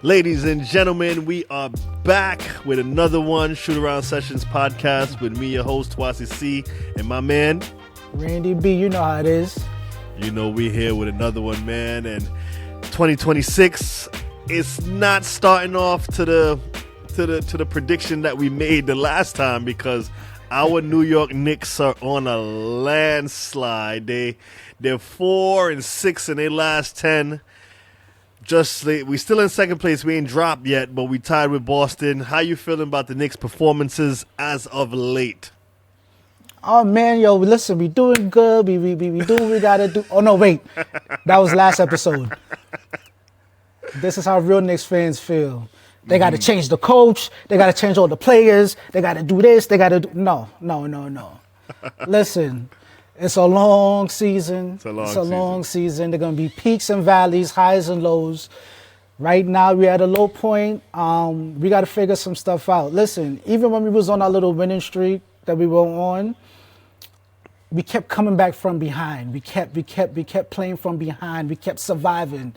Ladies and gentlemen, we are back with another one, Shootaround Sessions Podcast, with me, your host, Tawasi C, and my man, Randy B. You know how it is. You know we're here with another one, man, and 2026 is not starting off to the prediction that we made the last time, because our New York Knicks are on a landslide. They're 4-6 in their last 10. We still in second place. We ain't dropped yet, but we tied with Boston. How you feeling about the Knicks' performances as of late? Oh man, yo, listen, we doing good. We doing what we gotta do. Oh no, wait, that was last episode. This is how real Knicks fans feel. They got to change the coach. They got to change all the players. They got to do this. They got to do... No. Listen, it's a long season. It's a long season. They're going to be peaks and valleys, highs and lows. Right now, we're at a low point. We got to figure some stuff out. Listen, even when we was on our little winning streak that we were on, we kept coming back from behind. We kept playing from behind. We kept surviving.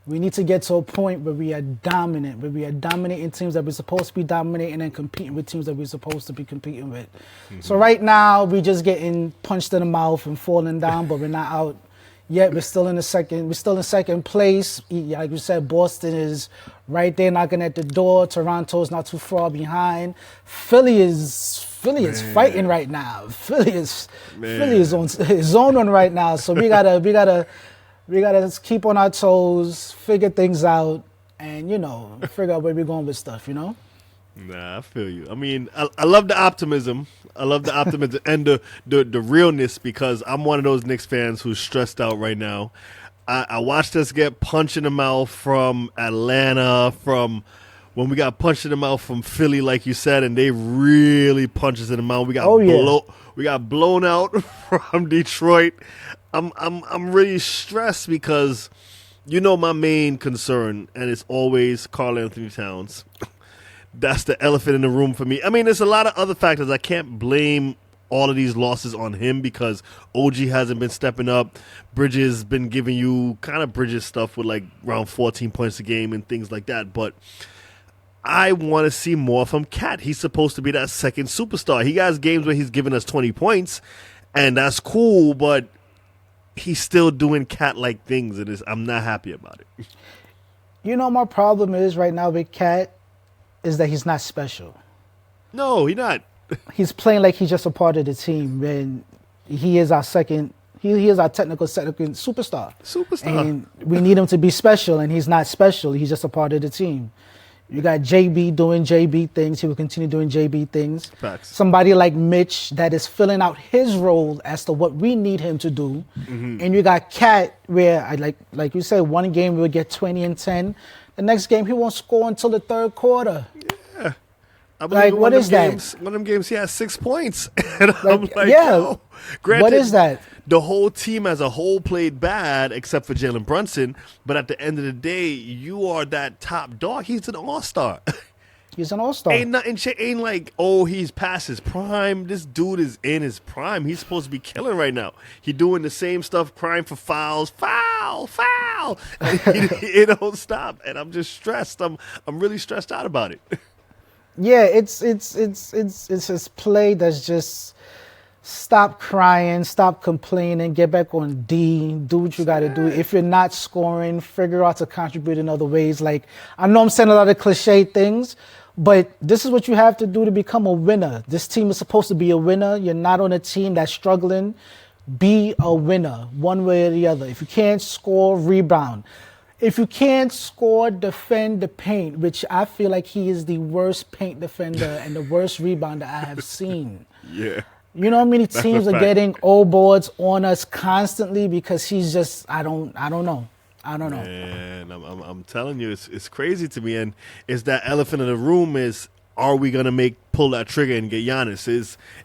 We need to get to a point where we are dominant, where we are dominating teams that we're supposed to be dominating and competing with teams that we're supposed to be competing with. Mm-hmm. So right now, we're just getting punched in the mouth and falling down, but we're not out yet. We're still in second place. Like you said, Boston is right there knocking at the door. Toronto's not too far behind. Philly is fighting right now. Philly is on zone one right now. So we gotta keep on our toes, figure things out, and, figure out where we're going with stuff, Nah, I feel you. I mean, I love the optimism. And the realness, because I'm one of those Knicks fans who's stressed out right now. I watched us get punched in the mouth from Atlanta, from when we got punched in the mouth from Philly, like you said, and they really punched us in the mouth. We got blown out from Detroit. I'm really stressed because, my main concern, and it's always Karl-Anthony Towns. That's the elephant in the room for me. I mean, there's a lot of other factors. I can't blame all of these losses on him because OG hasn't been stepping up. Bridges been giving you kind of Bridges stuff with like around 14 points a game and things like that. But I want to see more from Cat. He's supposed to be that second superstar. He has games where he's giving us 20 points, and that's cool, but he's still doing cat-like things, and I'm not happy about it. My problem is right now with Cat is that he's not special. No, he's not. He's playing like he's just a part of the team, and he is our technical second superstar. And we need him to be special, and he's not special. He's just a part of the team. You got JB doing JB things. He will continue doing JB things. Facts. Somebody like Mitch that is filling out his role as to what we need him to do. Mm-hmm. And you got Cat where, like you said, one game we'll get 20 and 10. The next game he won't score until the third quarter. Yeah. I believe what is that? One of them games he has 6 points. And I'm like, yeah. yo. Granted, what is that? The whole team as a whole played bad except for Jalen Brunson. But at the end of the day, you are that top dog. He's an all-star. He's an all-star. Ain't like, he's past his prime. This dude is in his prime. He's supposed to be killing right now. He doing the same stuff, crying for fouls. Foul. And he don't stop. And I'm just stressed. I'm really stressed out about it. Yeah, it's his play that's just stop crying, stop complaining, get back on D, do what you got to do. If you're not scoring, figure out to contribute in other ways. Like, I know I'm saying a lot of cliche things, but this is what you have to do to become a winner. This team is supposed to be a winner. You're not on a team that's struggling. Be a winner, one way or the other. If you can't score, rebound. If you can't score, defend the paint, which I feel like he is the worst paint defender and the worst rebounder I have seen. Yeah. You know how many teams are getting old boards on us constantly because he's just, I don't know. Man, I'm telling you, it's crazy to me. And it's that elephant in the room is, are we going to pull that trigger and get Giannis?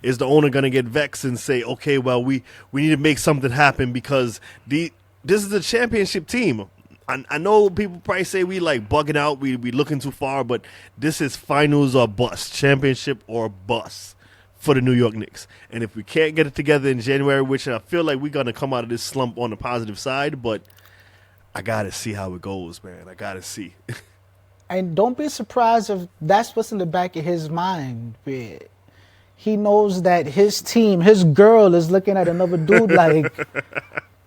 Is the owner going to get vexed and say, okay, well, we need to make something happen because this is a championship team. I know people probably say we like bugging out, we looking too far, but this is finals or bust, championship or bust for the New York Knicks. And if we can't get it together in January, which I feel like we're going to come out of this slump on the positive side, but I got to see how it goes, man. I got to see. And don't be surprised if that's what's in the back of his mind. Where he knows that his team, his girl, is looking at another dude like,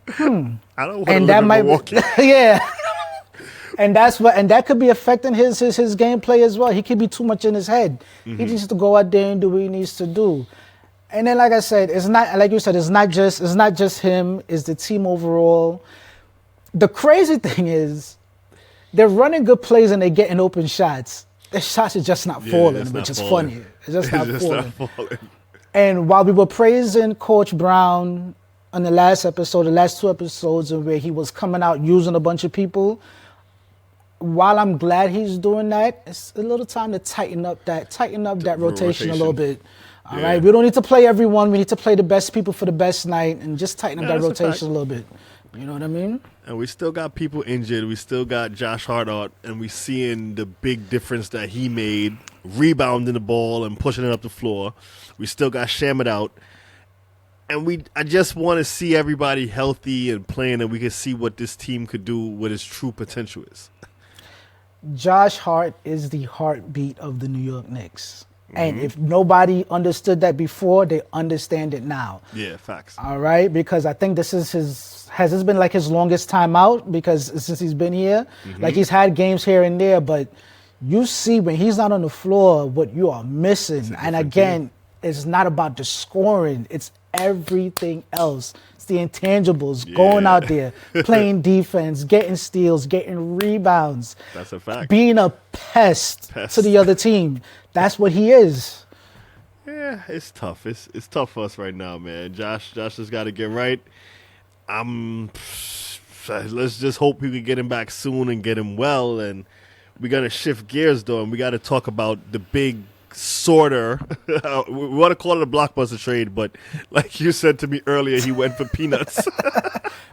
I don't want to and live that in might Milwaukee. yeah. And that could be affecting his gameplay as well. He could be too much in his head. He needs to go out there and do what he needs to do. And then, like I said, it's not, like you said, it's not just him. It's the team overall. The crazy thing is, they're running good plays and they're getting open shots. Their shots are just not falling, which is funny. It's just not falling. And while we were praising Coach Brown on the last two episodes, where he was coming out using a bunch of people, while I'm glad he's doing that, it's a little time to tighten up that rotation a little bit. All right, we don't need to play everyone. We need to play the best people for the best night, and just tighten up that rotation a little bit. You know what I mean? And we still got people injured. We still got Josh Hart out, and we seeing the big difference that he made, rebounding the ball and pushing it up the floor. We still got Shamet out. And I just want to see everybody healthy and playing, and we can see what this team could do, what its true potential is. Josh Hart is the heartbeat of the New York Knicks. And if nobody understood that before, they understand it now. Yeah, facts. All right, because I think this is has this been like his longest time out, because since he's been here, like he's had games here and there, but you see when he's not on the floor what you are missing. And again, it's not about the scoring, it's everything else. It's the intangibles, going out there, playing defense, getting steals, getting rebounds. That's a fact. Being a pest to the other team. That's what he is. Yeah, it's tough. It's tough for us right now, man. Josh has got to get right. Let's just hope we can get him back soon and get him well. And we're gonna shift gears though, and we got to talk about the big sorter. We want to call it a blockbuster trade, but like you said to me earlier, he went for peanuts.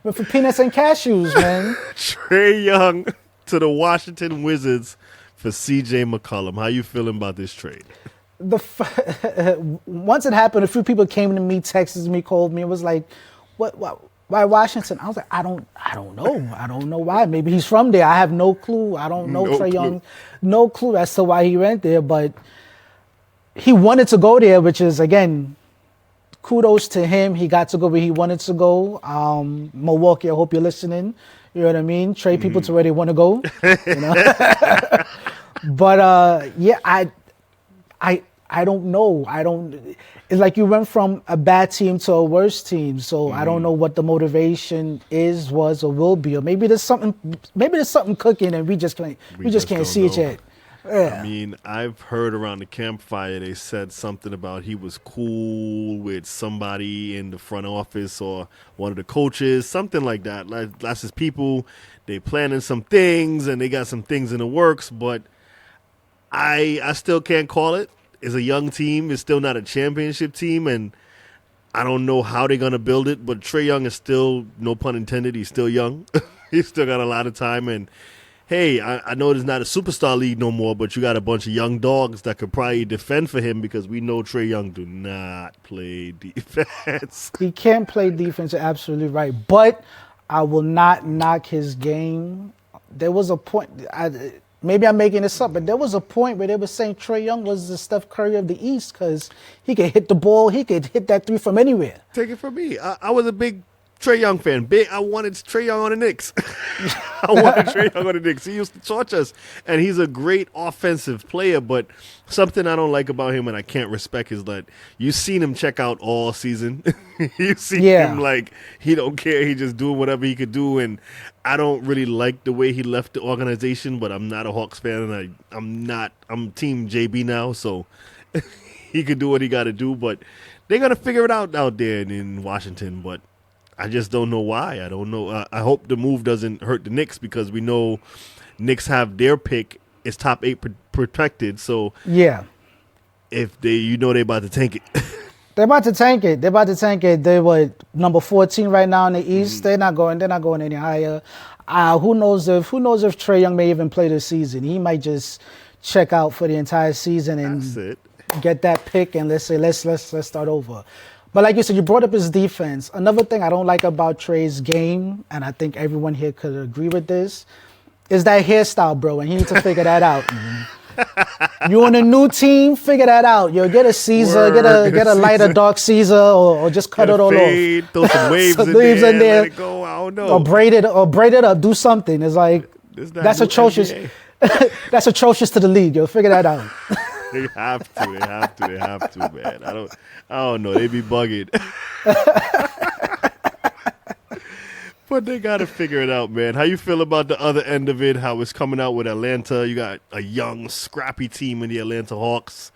But for peanuts and cashews, man. Trae Young to the Washington Wizards for C.J. McCollum. How you feeling about this trade? Once it happened, a few people came to me, texted me, called me, and was like, "What? Why Washington?" I was like, I don't know. I don't know why. Maybe he's from there. I have no clue. I don't know Trae Young. No clue as to why he went there, but he wanted to go there, which is, again, kudos to him. He got to go where he wanted to go. Milwaukee, I hope you're listening. You know what I mean? Trade people to where they want to go. You know? But yeah, I don't know. It's like you went from a bad team to a worse team. So I don't know what the motivation was, or will be. Or maybe there's something cooking and we just can't see it yet. Yeah. I mean, I've heard around the campfire they said something about he was cool with somebody in the front office or one of the coaches, something like that. Like, that's his people. They planning some things and they got some things in the works, but I still can't call it. It's a young team. It's still not a championship team, and I don't know how they're going to build it, but Trae Young is still, no pun intended, he's still young. He's still got a lot of time, and hey, I know it's not a superstar league no more, but you got a bunch of young dogs that could probably defend for him, because we know Trae Young do not play defense. He can't play defense, you're absolutely right. But I will not knock his game. There was a point, maybe I'm making this up, but there was a point where they were saying Trae Young was the Steph Curry of the East, because he could hit the ball, he could hit that three from anywhere. Take it from me. I was a big Trae Young fan. I wanted Trae Young on the Knicks. I wanted Trae Young on the Knicks. He used to torch us, and he's a great offensive player, but something I don't like about him and I can't respect is that you've seen him check out all season. You've seen him like he don't care. He just doing whatever he could do, and I don't really like the way he left the organization, but I'm not a Hawks fan, and I'm Team JB now, so he could do what he got to do, but they're going to figure it out there in Washington, but I just don't know why. I don't know. I hope the move doesn't hurt the Knicks, because we know Knicks have their pick. It's top 8 protected. So yeah, if they're about to tank it. They're about to tank it. They were number 14 right now in the East. They're not going any higher. Who knows if Trae Young may even play this season? He might just check out for the entire season and get that pick, and let's start over. But like you said, you brought up his defense. Another thing I don't like about Trae's game, and I think everyone here could agree with this, is that hairstyle, bro, and you need to figure that out. You on a new team, figure that out. Yo, get a Caesar, get a lighter dark Caesar, or just cut it all fade, off. Throw some waves in there, let it go. I don't know. Or braid it up. Do something. It's like that's atrocious. That's atrocious to the league. Yo, figure that out. They have to, man. I don't know. They be bugging. But they got to figure it out, man. How you feel about the other end of it, how it's coming out with Atlanta? You got a young, scrappy team in the Atlanta Hawks.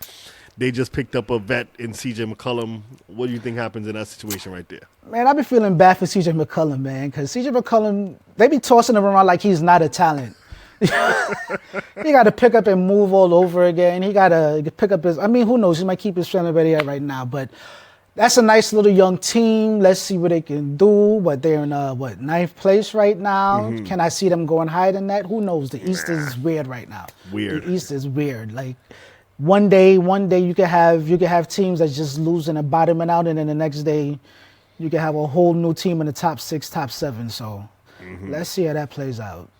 They just picked up a vet in C.J. McCollum. What do you think happens in that situation right there? Man, I be feeling bad for C.J. McCollum, man, because C.J. McCollum, they be tossing him around like he's not a talent. He got to pick up and move all over again. He got to pick up his, who knows? He might keep his family ready right now, but that's a nice little young team. Let's see what they can do. But they're in, ninth place right now. Mm-hmm. Can I see them going higher than that? Who knows? The East is weird right now. The East is weird. Like, one day you can have teams that just losing and bottoming out, and then the next day you can have a whole new team in the top 6, top 7. So let's see how that plays out.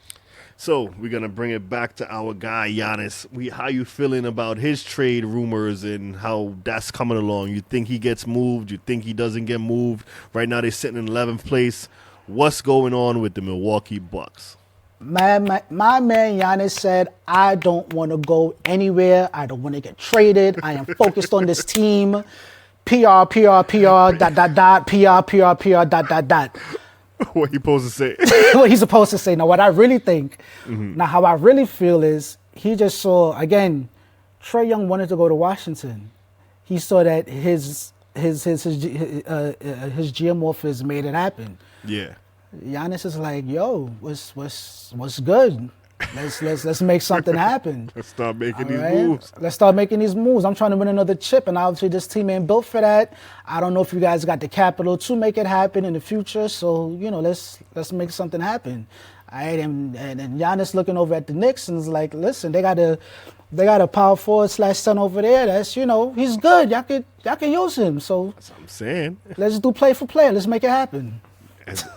So we're going to bring it back to our guy, Giannis. How you feeling about his trade rumors and how that's coming along? You think he gets moved? You think he doesn't get moved? Right now they're sitting in 11th place. What's going on with the Milwaukee Bucks? My man Giannis said, I don't want to go anywhere. I don't want to get traded. I am focused on this team. PR, PR, PR, ... PR, PR, PR, ... What he supposed to say? What he's supposed to say. Now, what I really think, now how I really feel is he just saw, again, Trae Young wanted to go to Washington. He saw that his GM office made it happen. Yeah. Giannis is like, yo, what's good? Let's make something happen. Let's start making these moves. Let's start making these moves. I'm trying to win another chip, and obviously this team ain't built for that. I don't know if you guys got the capital to make it happen in the future. So, let's make something happen. All right, and Giannis looking over at the Knicks and is like, listen, they got a power forward / center over there. That's he's good. Y'all can use him. So that's what I'm saying. Let's do play for play. Let's make it happen.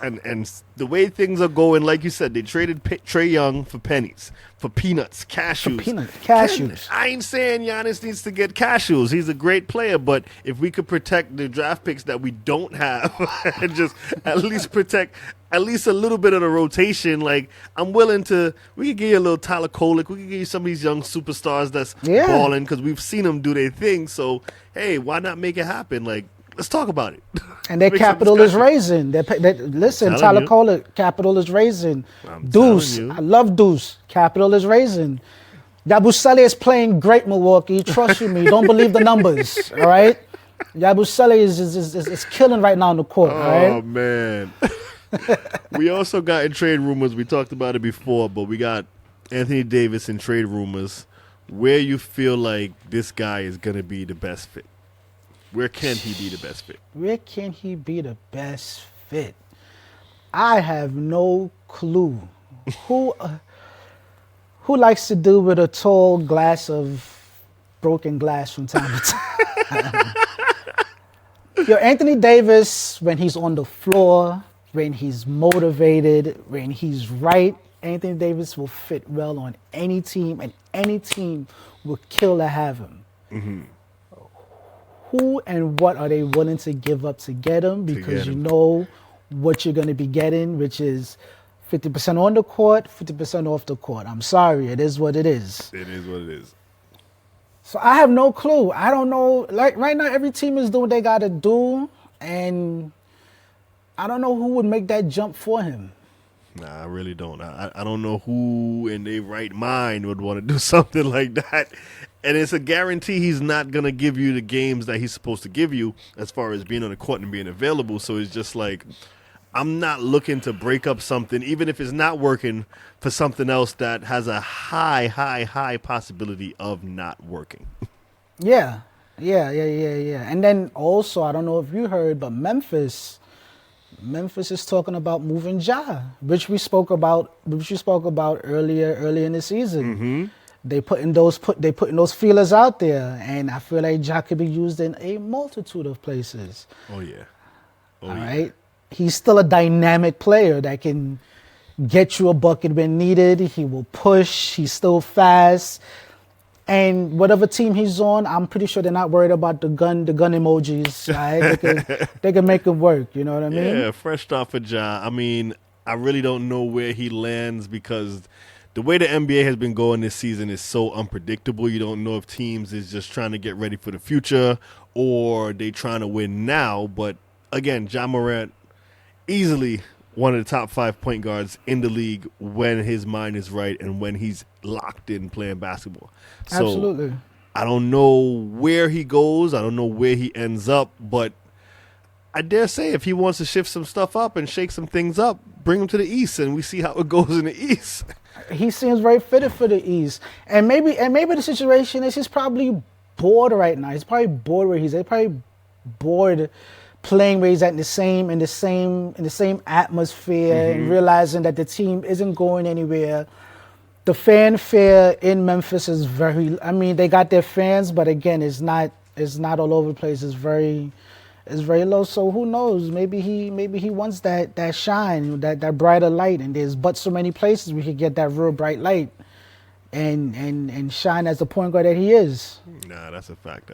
And the way things are going, like you said, they traded Trae Young for pennies, for peanuts, cashews. Cashews. I ain't saying Giannis needs to get cashews. He's a great player, but if we could protect the draft picks that we don't have and just at least protect at least a little bit of the rotation, like I'm willing to, we could give you a little Tyler Kolek. We could give you some of these young superstars that's balling because we've seen them do their thing. So, hey, why not make it happen? Like, let's talk about it. And their capital is raising. Listen, Tyler Kolek, capital is raising. Deuce, I love Deuce. Capital is raising. Yabusele is playing great, Milwaukee. Trust you me. Don't believe the numbers, all right? Yabusele is killing right now on the court, all right? Oh, man. We also got in trade rumors. We talked about it before, but we got Anthony Davis in trade rumors. Where you feel like this guy is going to be the best fit? Where can he be the best fit? Where can he be the best fit? I have no clue. Who likes to deal with a tall glass of broken glass from time to time? Yo, Anthony Davis, when he's on the floor, when he's motivated, when he's right, Anthony Davis will fit well on any team, and any team will kill to have him. Mm-hmm. Who and what are they willing to give up to get him? Because you know what you're going to be getting, which is 50% on the court, 50% off the court. I'm sorry, it is what it is. It is what it is. So I have no clue. I don't know. Like right now, every team is doing what they got to do, and I don't know who would make that jump for him. Nah, I really don't. I don't know who in their right mind would want to do something like that. And it's a guarantee he's not going to give you the games that he's supposed to give you as far as being on the court and being available. So it's just like, I'm not looking to break up something, even if it's not working, for something else that has a high possibility of not working. Yeah. And then also, I don't know if you heard, but Memphis is talking about moving Ja, which we spoke about earlier in the season. Mm-hmm. They putting those feelers out there, and I feel like Ja could be used in a multitude of places. Oh yeah. All right. He's still a dynamic player that can get you a bucket when needed. He will push. He's still fast. And whatever team he's on, I'm pretty sure they're not worried about the gun emojis. Right? They can make it work. You know what I mean? Yeah, fresh off a job. I mean, I really don't know where he lands because the way the NBA has been going this season is so unpredictable. You don't know if teams is just trying to get ready for the future or they trying to win now. But again, Ja Morant, easily one of the top 5 point guards in the league when his mind is right and when he's locked in playing basketball. So Absolutely. I don't know where he goes. I don't know where he ends up, but I dare say if he wants to shift some stuff up and shake some things up, bring him to the East and we see how it goes in the East. He seems very fitted for the East. And maybe the situation is he's probably bored right now. He's probably bored where he's at. He's probably bored playing where he's at in the same atmosphere and realizing that the team isn't going anywhere. The fanfare in Memphis is they got their fans, but again, it's not all over the place. It's very low. So who knows? Maybe he wants that shine, that brighter light. And there's but so many places we could get that real bright light and shine as the point guard that he is. Nah, that's a fact.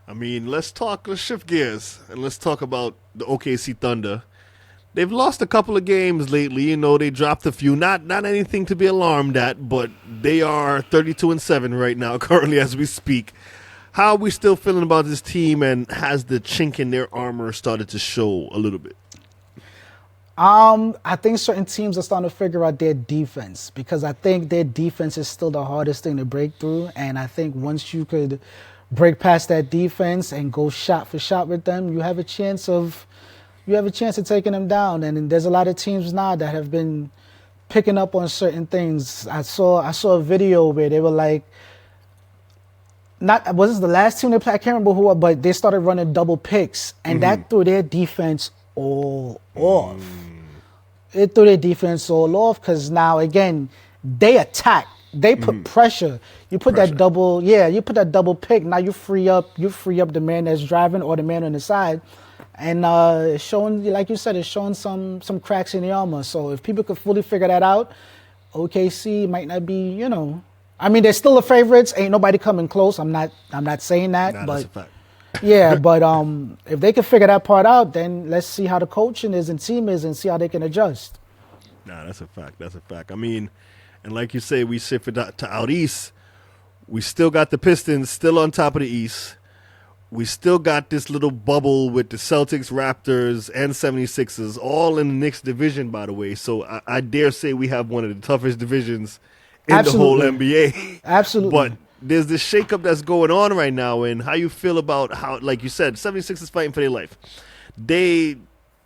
I mean, let's shift gears and let's talk about the OKC Thunder. They've lost a couple of games lately. You know, they dropped a few. Not anything to be alarmed at, but they are 32-7 right now, currently as we speak. How are we still feeling about this team, and has the chink in their armor started to show a little bit? I think certain teams are starting to figure out their defense because I think their defense is still the hardest thing to break through. And I think once you could break past that defense and go shot for shot with them, you have a chance of taking them down. And there's a lot of teams now that have been picking up on certain things. I saw a video where they were like, was this the last team they played? I can't remember who, but they started running double picks, and that threw their defense all off. It threw their defense all off because now again they attack, they put pressure. You put that double pick. Now you free up the man that's driving or the man on the side, and it's showing, like you said, it's showing some cracks in the armor. So if people could fully figure that out, OKC might not be, I mean, they're still the favorites. Ain't nobody coming close. I'm not saying that, but that's a fact. Yeah, but if they can figure that part out, then let's see how the coaching is and team is and see how they can adjust. Nah, that's a fact. I mean, and like you say, we shift it to out east. We still got the Pistons still on top of the East. We still got this little bubble with the Celtics, Raptors, and 76ers, all in the Knicks division, by the way. So I dare say we have one of the toughest divisions in the whole NBA. Absolutely. But there's this shakeup that's going on right now, and how you feel about how, like you said, 76ers fighting for their life. They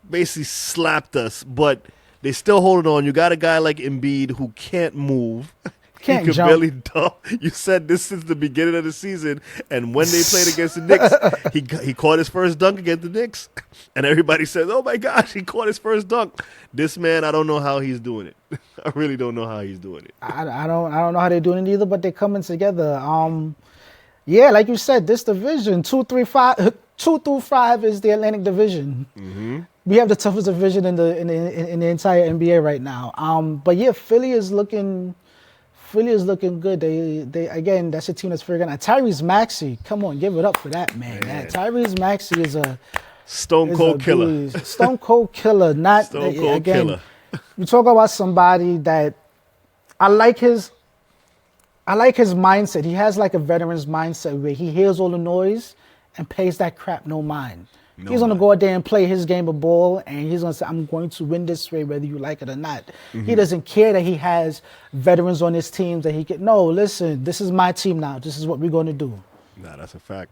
basically slapped us, but they still holding on. You got a guy like Embiid who can't move. He could barely dunk. You said this since the beginning of the season, and when they played against the Knicks, he caught his first dunk against the Knicks, and everybody says, "Oh my gosh, he caught his first dunk." This man, I don't know how he's doing it. I really don't know how he's doing it. I don't know how they're doing it either, but they're coming together. Yeah, like you said, this division 2 through 5 is the Atlantic Division. Mm-hmm. We have the toughest division in the entire NBA right now. But yeah, Philly is looking good. They again, that's a team that's figuring out. Tyrese Maxey, come on, give it up for that man. Tyrese Maxey is a Stone Cold Killer. Stone Cold Killer. Not Stone Cold Killer. You talk about somebody that I like his mindset. He has like a veteran's mindset where he hears all the noise and pays that crap no mind. He's going to go out there and play his game of ball, and he's going to say, I'm going to win this way whether you like it or not. Mm-hmm. He doesn't care that he has veterans on his team that he can, no, listen, this is my team now. This is what we're going to do. Nah, that's a fact.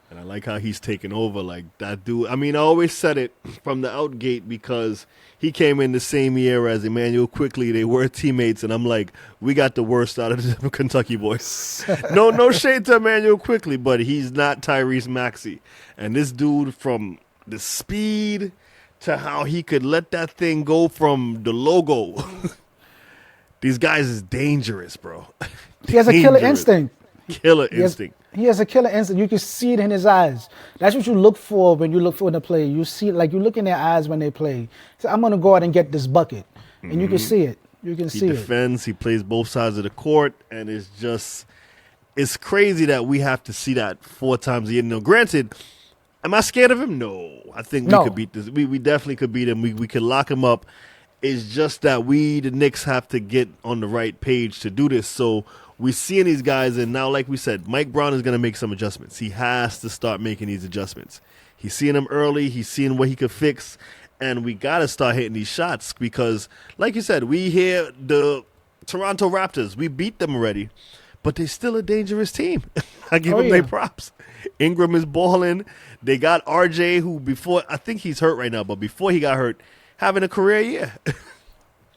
And I like how he's taken over like that dude. I mean, I always said it from the outgate because he came in the same year as Emmanuel Quickley. They were teammates, and I'm like, we got the worst out of the Kentucky boys. No shade to Emmanuel Quickley, but he's not Tyrese Maxey. And this dude, from the speed to how he could let that thing go from the logo, these guys is dangerous, bro. He has a killer instinct. Killer instinct. He has a killer instinct. You can see it in his eyes. That's what you look for when you look for the play. You see, like you look in their eyes when they play. So I'm gonna go out and get this bucket, and you can see it. You can see it. He defends. He plays both sides of the court, and it's crazy that we have to see that 4 times a year. Now, granted, am I scared of him? No. I think we could beat this. We definitely could beat him. We could lock him up. It's just that we, the Knicks, have to get on the right page to do this. So we're seeing these guys, and now, like we said, Mike Brown is going to make some adjustments. He has to start making these adjustments. He's seeing them early. He's seeing what he could fix, and we got to start hitting these shots because, like you said, we hear the Toronto Raptors. We beat them already, but they're still a dangerous team. I give them their props. Ingram is balling. They got RJ, who before, I think he's hurt right now, but before he got hurt, having a career year.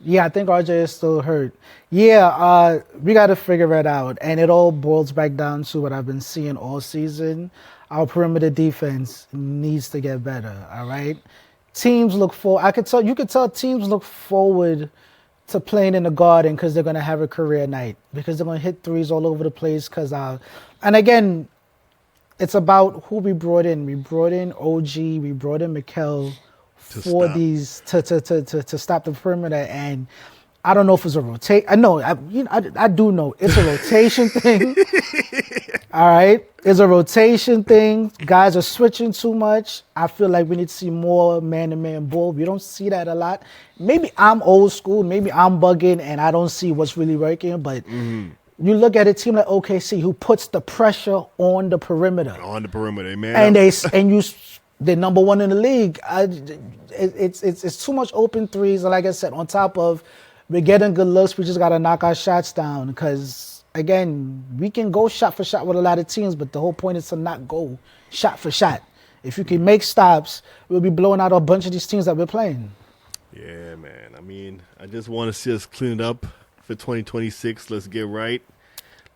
Yeah, I think RJ is still hurt. Yeah, we got to figure it out. And it all boils back down to what I've been seeing all season. Our perimeter defense needs to get better, all right? Teams look for, you could tell teams look forward to playing in the Garden because they're going to have a career night, because they're going to hit threes all over the place. And again, it's about who we brought in. We brought in OG, we brought in Mikal, to stop the perimeter, and I don't know if it's a rotate. I know, I do know it's a rotation thing. All right, it's a rotation thing. Guys are switching too much. I feel like we need to see more man-to-man ball. We don't see that a lot. Maybe I'm old school. Maybe I'm bugging, and I don't see what's really working. But you look at a team like OKC who puts the pressure on the perimeter. On the perimeter, man. And they're number 1 in the league. It's too much open threes. And like I said, on top of we're getting good looks, we just got to knock our shots down. Because, again, we can go shot for shot with a lot of teams, but the whole point is to not go shot for shot. If you can make stops, we'll be blowing out a bunch of these teams that we're playing. Yeah, man. I mean, I just want to see us clean it up for 2026. Let's get right.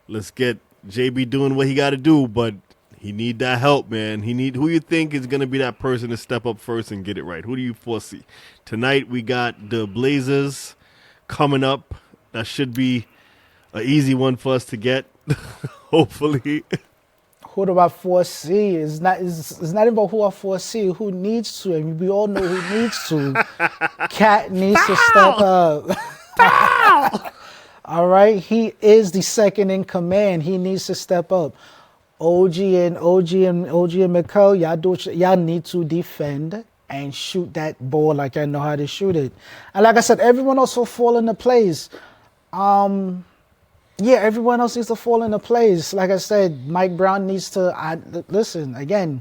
Let's get JB doing what he got to do, but he need that help, man. Who you think is going to be that person to step up first and get it right? Who do you foresee? Tonight we got the Blazers coming up. That should be an easy one for us to get, hopefully. Who do I foresee? It's not about who I foresee. Who needs to? I mean, we all know who needs to. Cat needs to step up. All right? He is the second in command. He needs to step up. OG and Mikal, y'all need to defend and shoot that ball like I know how to shoot it. And like I said, everyone else will fall into place. Everyone else needs to fall into place. Like I said, Mike Brown needs to listen again.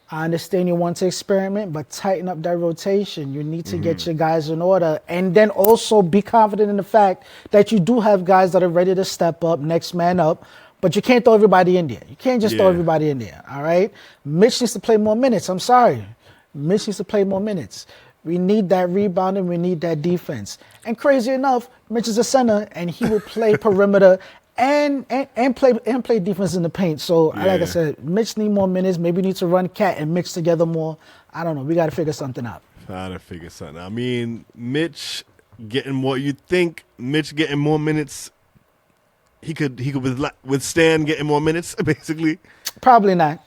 I understand you want to experiment, but tighten up that rotation. You need to get your guys in order, and then also be confident in the fact that you do have guys that are ready to step up, next man up. But you can't throw everybody in there. You can't just throw everybody in there, all right? Mitch needs to play more minutes. I'm sorry. Mitch needs to play more minutes. We need that rebounding. We need that defense. And crazy enough, Mitch is a center, and he will play perimeter and play defense in the paint. So, like I said, Mitch need more minutes. Maybe we need to run Cat and mix together more. I don't know. We got to figure something out. I mean, Mitch getting more. You think Mitch getting more minutes? He could withstand getting more minutes, basically? Probably not.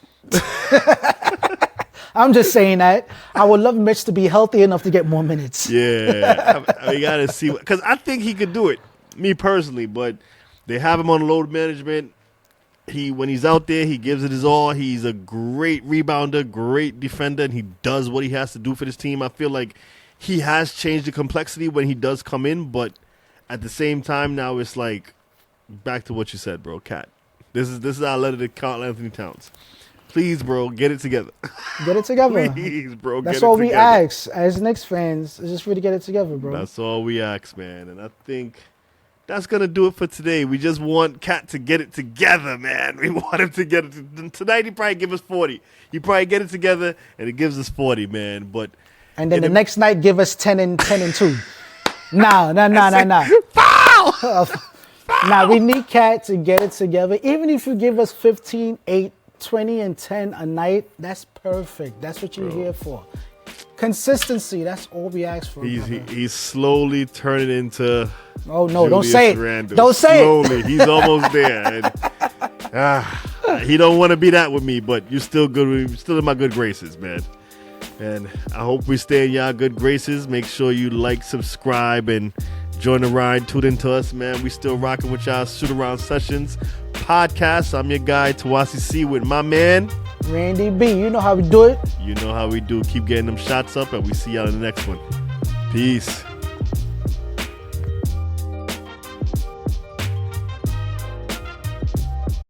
I'm just saying that. I would love Mitch to be healthy enough to get more minutes. Yeah. We got to see. Because I think he could do it, me personally. But they have him on load management. When he's out there, he gives it his all. He's a great rebounder, great defender, and he does what he has to do for this team. I feel like he has changed the complexity when he does come in. But at the same time, now it's like, back to what you said, bro, Cat. This is our letter to Karl-Anthony Towns. Please, bro, get it together. Get it together. Please, bro, That's all we ask as Knicks fans. Is just really get it together, bro. That's all we ask, man. And I think that's going to do it for today. We just want Cat to get it together, man. We want him to get it. Tonight, he probably give us 40. He probably get it together, and it gives us 40, man. And then the next night, give us 10 and 2. Nah. Foul! Now, we need Cat to get it together. Even if you give us 15, 8, 20, and 10 a night, that's perfect. That's what you're here for. Consistency, that's all we ask for. He's slowly turning into Oh, no, Julius don't say it. Randle. Don't say slowly. He's almost there. And, He don't want to be that with me, but you're still good. You're still in my good graces, man. And I hope we stay in y'all good graces. Make sure you like, subscribe, and join the ride. Tune into us, man. We still rocking with y'all Shootaround Sessions Podcast. I'm your guy, Tawasi C, with my man Randy B. You know how we do it. You know how we do. Keep getting them shots up, and we see y'all in the next one. Peace.